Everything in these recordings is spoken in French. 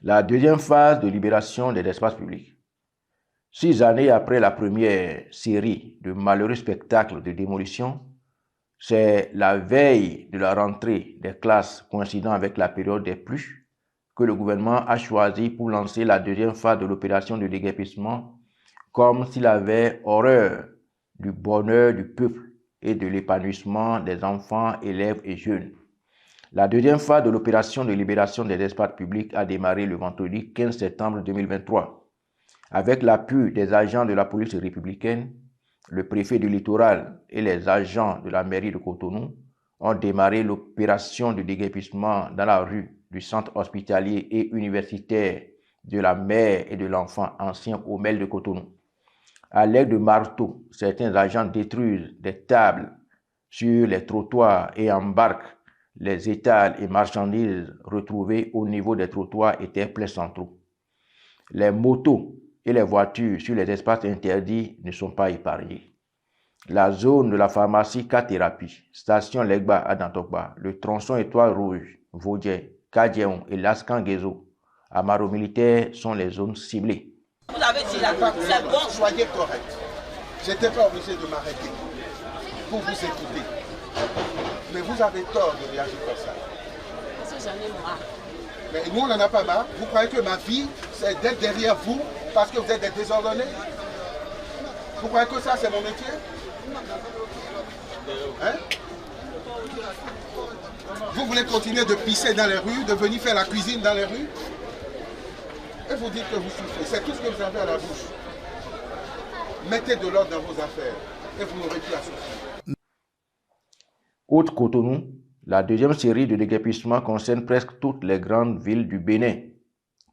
La deuxième phase de libération des espaces publics. 6 années après la première série de malheureux spectacles de démolition, c'est la veille de la rentrée des classes coïncidant avec la période des pluies que le gouvernement a choisi pour lancer la deuxième phase de l'opération de déguerpissement, comme s'il avait horreur du bonheur du peuple et de l'épanouissement des enfants, élèves et jeunes. La deuxième phase de l'opération de libération des espaces publics a démarré le vendredi 15 septembre 2023. Avec l'appui des agents de la police républicaine, le préfet du littoral et les agents de la mairie de Cotonou ont démarré l'opération de déguerpissement dans la rue du centre hospitalier et universitaire de la mère et de l'enfant ancien Omel de Cotonou. À l'aide de marteaux, certains agents détruisent des tables sur les trottoirs et embarquent les étals et marchandises retrouvées au niveau des trottoirs et terre-pleins centraux. Les motos et les voitures sur les espaces interdits ne sont pas épargnées. La zone de la pharmacie K-Thérapie, station Legba à Dantokba, le tronçon Étoile Rouge, Vaudjé, Kadjeon et Laskan-Guézo, à Maro Militaire sont les zones ciblées. Vous avez dit la part, c'est bon. Soyez correct. Je n'étais pas obligé de m'arrêter pour vous écouter. Mais vous avez tort de réagir comme ça. Parce que j'en ai marre. Mais nous, on n'en a pas marre. Vous croyez que ma vie, c'est d'être derrière vous parce que vous êtes des désordonnés? Vous croyez que ça, c'est mon métier? Hein? Vous voulez continuer de pisser dans les rues, de venir faire la cuisine dans les rues? Et vous dites que vous souffrez. C'est tout ce que vous avez à la bouche. Mettez de l'ordre dans vos affaires et vous n'aurez plus à souffrir. Outre Cotonou, la deuxième série de déguerpissement concerne presque toutes les grandes villes du Bénin.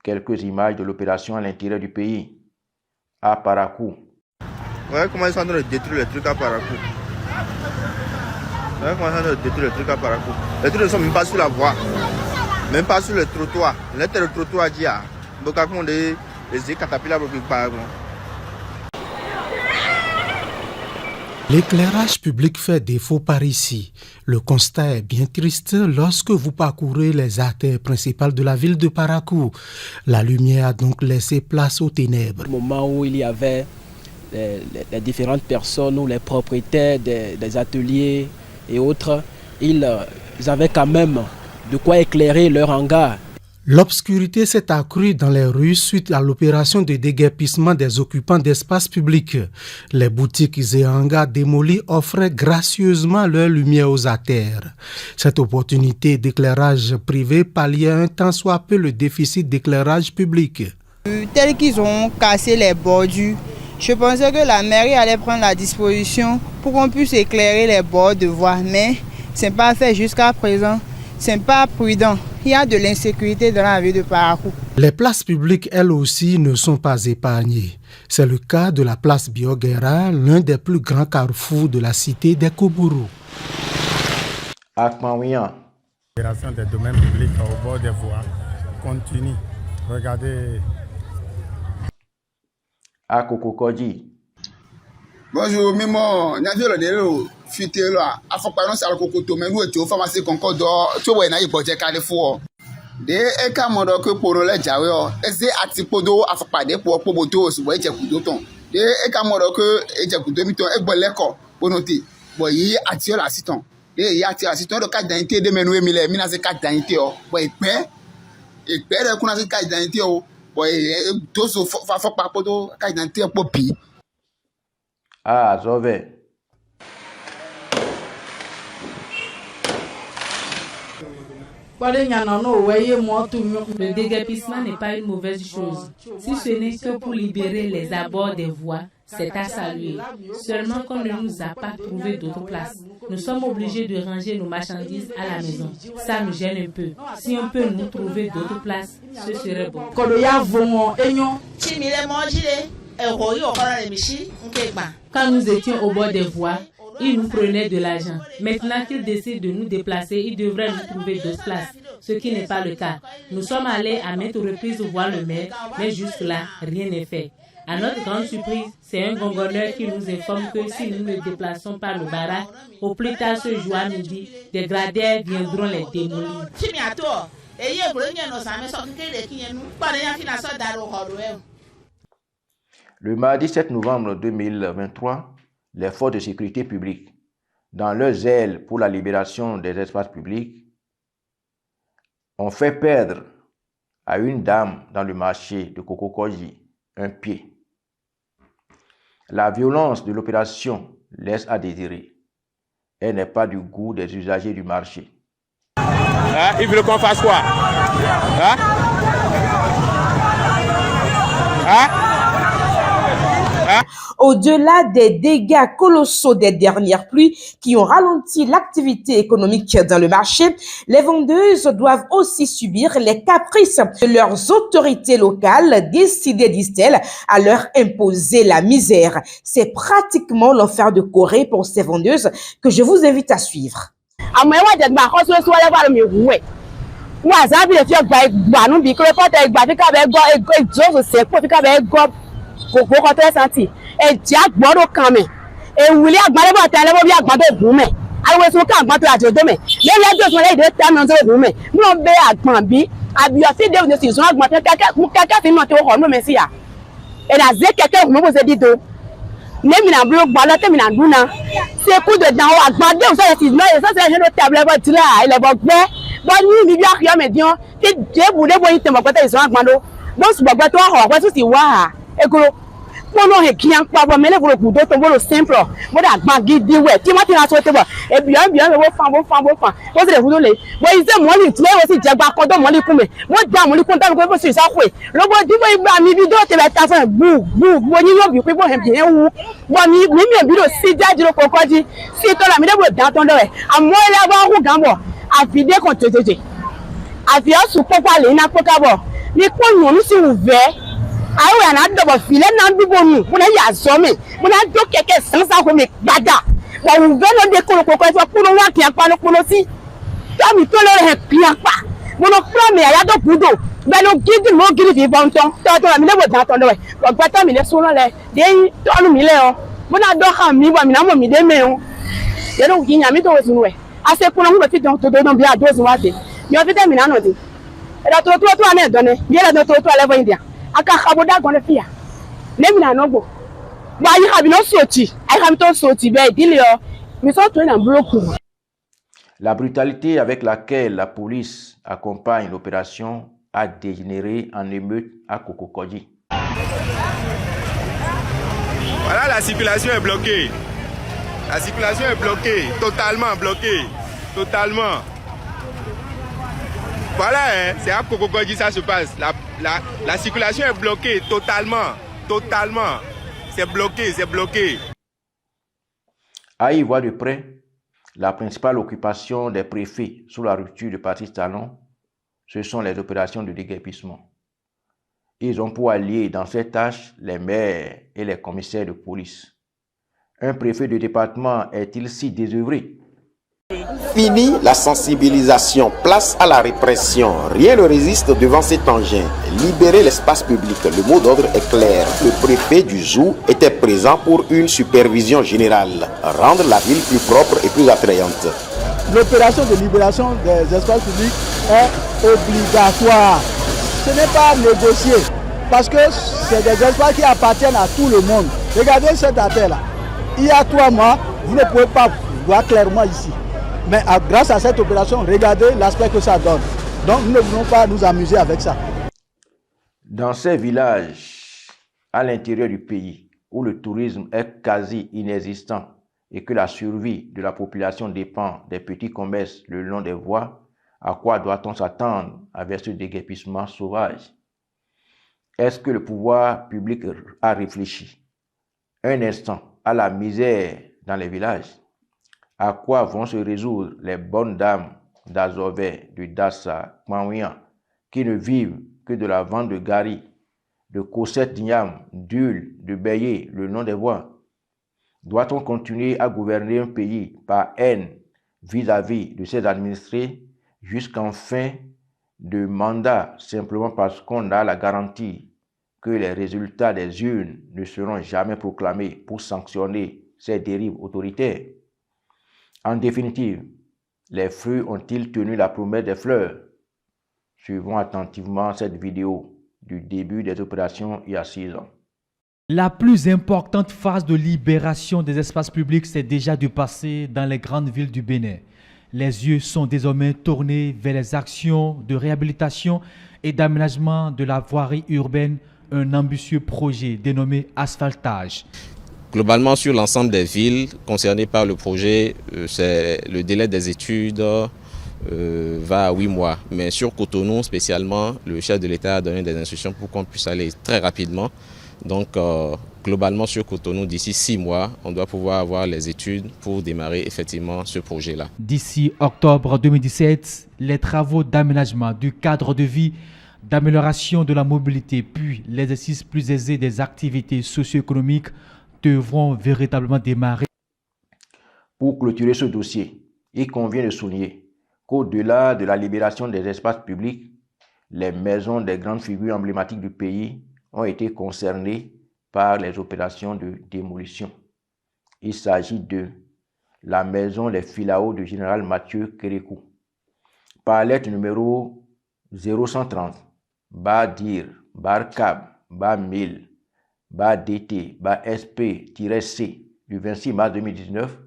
Quelques images de l'opération à l'intérieur du pays. À Parakou. Ouais, comment ils sont en train de détruire les trucs à Parakou. Ouais, comment ils sont en train de détruire les trucs à Parakou. Les trucs ne sont même pas sur la voie. Même pas sur le trottoir. Le trottoir dit à Bokakou, les catapillas par L'éclairage public fait défaut par ici. Le constat est bien triste lorsque vous parcourez les artères principales de la ville de Parakou. La lumière a donc laissé place aux ténèbres. Au moment où il y avait les différentes personnes ou les propriétaires des ateliers et autres, ils avaient quand même de quoi éclairer leur hangar. L'obscurité s'est accrue dans les rues suite à l'opération de déguerpissement des occupants d'espaces publics. Les boutiques et hangars démolis offraient gracieusement leur lumière aux artères. Cette opportunité d'éclairage privé palliait un tant soit peu le déficit d'éclairage public. Tel qu'ils ont cassé les bordures, je pensais que la mairie allait prendre la disposition pour qu'on puisse éclairer les bords de voie, mais ce n'est pas fait jusqu'à présent. Ce n'est pas prudent. Il y a de l'insécurité dans la ville de Parakou. Les places publiques, elles aussi, ne sont pas épargnées. C'est le cas de la place Bioguera, l'un des plus grands carrefours de la cité des Koubourou. Akmaouian. L'opération des domaines publics au bord des voies continue. Regardez. À Kokokodji. Bonjour, Mimo. Navio le délo. Fuité là. Afokpanon sal kokoto mais nous étions pharmacie Concorde. Tu vois na iboje Carrefour. De e ka mo do ko poro le jawe o. Eze atipodo afokpade po moto so je kudo ton. De e ka mo do ko e je kudo mi ton e gbo leko bonoti. Bo yi ati la siton. De yi ati la siton do ka danite de menu mi le mi na se ka danite o. Bo ipe re kuna se ka danite o. Bo to so fokpa podo ka danite po pi. Ah, Zové. Le déguerpissement n'est pas une mauvaise chose. Si ce n'est que pour libérer les abords des voies, c'est à saluer. Seulement qu'on ne nous a pas trouvé d'autres places. Nous sommes obligés de ranger nos marchandises à la maison. Ça nous gêne un peu. Si on peut nous trouver d'autres places, ce serait bon. Quand nous étions au bord des voies, ils nous prenaient de l'argent. Maintenant qu'ils décident de nous déplacer, ils devraient nous trouver d'autres places, ce qui n'est pas le cas. Nous sommes allés à maintes reprises voir le maire, mais jusque-là, rien n'est fait. À notre grande surprise, c'est un gongoleur qui nous informe que si nous ne déplaçons pas nos baraques, au plus tard ce jour à midi, des gradaires viendront les démolir. Le mardi 7 novembre 2023, les forces de sécurité publique, dans leur zèle pour la libération des espaces publics, ont fait perdre à une dame dans le marché de Kokokoji un pied. La violence de l'opération laisse à désirer. Elle n'est pas du goût des usagers du marché. Il veut qu'on fasse quoi? Au-delà des dégâts colossaux des dernières pluies qui ont ralenti l'activité économique dans le marché, les vendeuses doivent aussi subir les caprices de leurs autorités locales décidées, disent-elles, à leur imposer la misère. C'est pratiquement l'enfer de Corée pour ces vendeuses que je vous invite à suivre. La brutalité avec laquelle la police accompagne l'opération a dégénéré en émeute à Kokokoji. Voilà, la circulation est bloquée. La circulation est bloquée, totalement bloquée. Totalement. Voilà, hein, c'est à Kokokoji ça se passe. La circulation est bloquée totalement. Totalement. C'est bloqué, c'est bloqué. À y voir de près, la principale occupation des préfets sous la rupture de Patrice Talon, ce sont les opérations de déguerpissement. Ils ont pour alliés dans ces tâches les maires et les commissaires de police. Un préfet de département est-il si désœuvré? Fini la sensibilisation, place à la répression. Rien ne résiste devant cet engin. Libérer l'espace public, le mot d'ordre est clair. Le préfet du Zou était présent pour une supervision générale. Rendre la ville plus propre et plus attrayante. L'opération de libération des espaces publics est obligatoire. Ce n'est pas négocié parce que c'est des espaces qui appartiennent à tout le monde. Regardez cette affaire-là. Il y a 3 mois, vous ne pouvez pas voir clairement ici. Mais grâce à cette opération, regardez l'aspect que ça donne. Donc nous ne voulons pas nous amuser avec ça. Dans ces villages à l'intérieur du pays où le tourisme est quasi inexistant et que la survie de la population dépend des petits commerces le long des voies, à quoi doit-on s'attendre avec ce déguerpissement sauvage? Est-ce que le pouvoir public a réfléchi un instant à la misère dans les villages? À quoi vont se résoudre les bonnes dames d'Azové, de Dassa, Kmanwian, qui ne vivent que de la vente de gari, de cossettes d'igname, d'huile, de bélier, le long des voies? Doit-on continuer à gouverner un pays par haine vis-à-vis de ses administrés jusqu'en fin de mandat simplement parce qu'on a la garantie que les résultats des urnes ne seront jamais proclamés pour sanctionner ces dérives autoritaires? En définitive, les fruits ont-ils tenu la promesse des fleurs? Suivons attentivement cette vidéo du début des opérations il y a 6 ans. La plus importante phase de libération des espaces publics s'est déjà dépassée dans les grandes villes du Bénin. Les yeux sont désormais tournés vers les actions de réhabilitation et d'aménagement de la voirie urbaine, un ambitieux projet dénommé asphaltage. Globalement, sur l'ensemble des villes concernées par le projet, le délai des études va à 8 mois. Mais sur Cotonou spécialement, le chef de l'État a donné des instructions pour qu'on puisse aller très rapidement. Donc globalement sur Cotonou, d'ici 6 mois, on doit pouvoir avoir les études pour démarrer effectivement ce projet-là. D'ici octobre 2017, les travaux d'aménagement du cadre de vie, d'amélioration de la mobilité, puis l'exercice plus aisé des activités socio-économiques devront véritablement démarrer. Pour clôturer ce dossier, il convient de souligner qu'au-delà de la libération des espaces publics, les maisons des grandes figures emblématiques du pays ont été concernées par les opérations de démolition. Il s'agit de la maison Les Filao du général Mathieu Kérékou, par lettre numéro 0130, BADIR, BARCAB, BA1000, BADT, BASP-C du 26 mars 2019,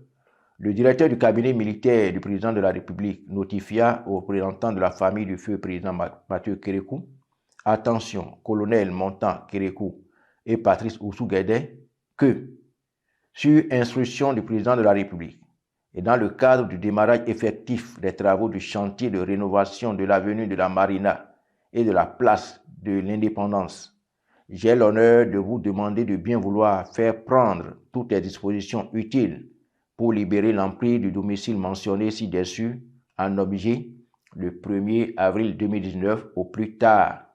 le directeur du cabinet militaire du président de la République notifia aux représentants de la famille du feu président Mathieu Kérékou: attention, colonel Montant Kérékou et Patrice Oussou-Guédé, que, sur instruction du président de la République et dans le cadre du démarrage effectif des travaux du chantier de rénovation de l'avenue de la Marina et de la place de l'Indépendance, j'ai l'honneur de vous demander de bien vouloir faire prendre toutes les dispositions utiles pour libérer l'emprise du domicile mentionné ci-dessus en objet le 1er avril 2019 au plus tard.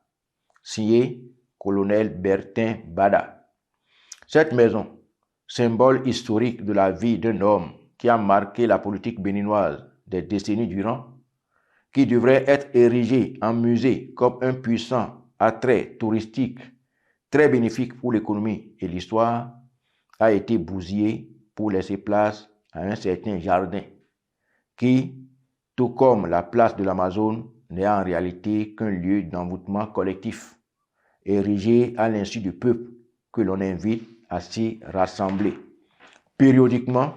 Signé colonel Bertin Bada. Cette maison, symbole historique de la vie d'un homme qui a marqué la politique béninoise des décennies durant, qui devrait être érigée en musée comme un puissant attrait touristique très bénéfique pour l'économie et l'histoire, a été bousillée pour laisser place à un certain jardin qui, tout comme la place de l'Amazone, n'est en réalité qu'un lieu d'envoûtement collectif, érigé à l'insu du peuple que l'on invite à s'y rassembler. Périodiquement,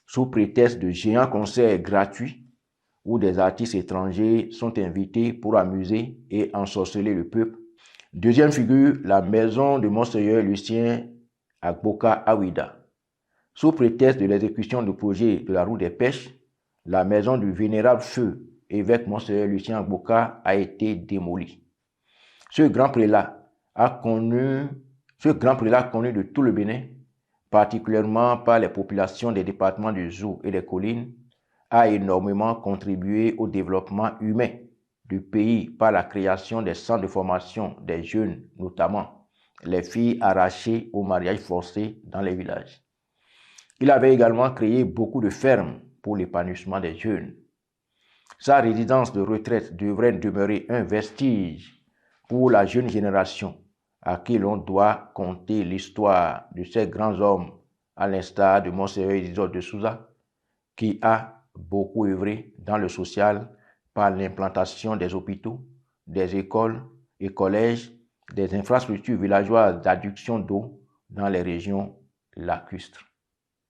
sous prétexte de géants concerts gratuits où des artistes étrangers sont invités pour amuser et ensorceler le peuple. Deuxième figure, la maison de Monseigneur Lucien Agboka Awida. Sous prétexte de l'exécution du projet de la route des pêches, la maison du vénérable feu évêque Monseigneur Lucien Agboka a été démolie. Ce grand prélat connu de tout le Bénin, particulièrement par les populations des départements du Zou et des collines, a énormément contribué au développement humain du pays par la création des centres de formation des jeunes, notamment les filles arrachées au mariage forcé dans les villages. Il avait également créé beaucoup de fermes pour l'épanouissement des jeunes. Sa résidence de retraite devrait demeurer un vestige pour la jeune génération à qui l'on doit conter l'histoire de ces grands hommes, à l'instar de Monseigneur Isidore de Souza, qui a beaucoup œuvré dans le social par l'implantation des hôpitaux, des écoles et collèges, des infrastructures villageoises d'adduction d'eau dans les régions lacustres.